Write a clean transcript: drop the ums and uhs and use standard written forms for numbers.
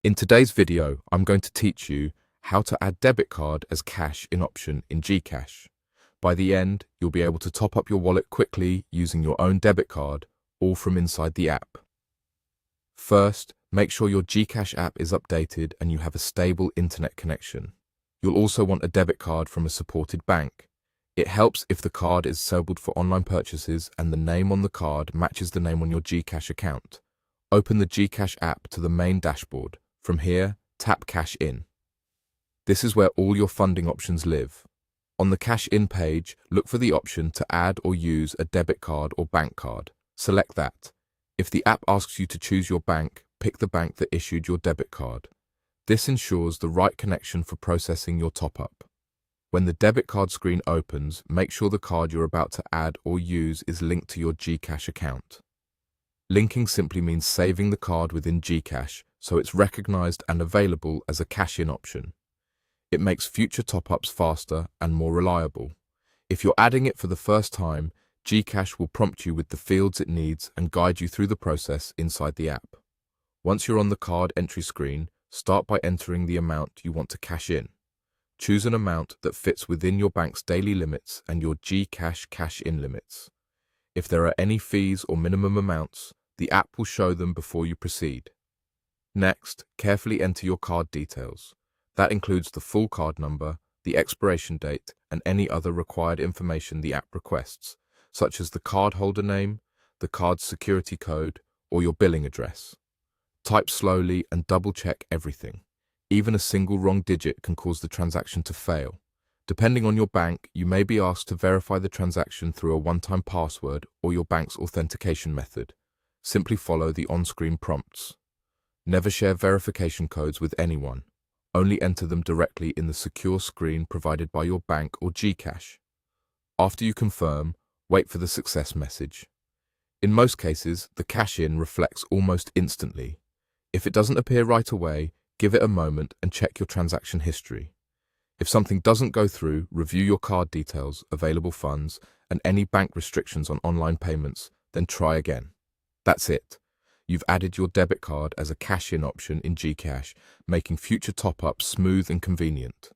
In today's video, I'm going to teach you how to add debit card as cash in option in GCash. By the end, you'll be able to top up your wallet quickly using your own debit card, all from inside the app. First, make sure your GCash app is updated and you have a stable internet connection. You'll also want a debit card from a supported bank. It helps if the card is enabled for online purchases and the name on the card matches the name on your GCash account. Open the GCash app to the main dashboard. From here, tap Cash In. This is where all your funding options live. On the Cash In page, look for the option to add or use a debit card or bank card. Select that. If the app asks you to choose your bank, pick the bank that issued your debit card. This ensures the right connection for processing your top-up. When the debit card screen opens, make sure the card you're about to add or use is linked to your GCash account. Linking simply means saving the card within GCash, so it's recognized and available as a cash-in option. It makes future top-ups faster and more reliable. If you're adding it for the first time, GCash will prompt you with the fields it needs and guide you through the process inside the app. Once you're on the card entry screen, start by entering the amount you want to cash in. Choose an amount that fits within your bank's daily limits and your GCash cash-in limits. If there are any fees or minimum amounts, the app will show them before you proceed. Next, carefully enter your card details. That includes the full card number, the expiration date, and any other required information the app requests, such as the cardholder name, the card's security code, or your billing address. Type slowly and double-check everything. Even a single wrong digit can cause the transaction to fail. Depending on your bank, you may be asked to verify the transaction through a one-time password or your bank's authentication method. Simply follow the on-screen prompts. Never share verification codes with anyone. Only enter them directly in the secure screen provided by your bank or GCash. After you confirm, wait for the success message. In most cases, the cash-in reflects almost instantly. If it doesn't appear right away, give it a moment and check your transaction history. If something doesn't go through, review your card details, available funds, and any bank restrictions on online payments, then try again. That's it. You've added your debit card as a cash-in option in GCash, making future top-ups smooth and convenient.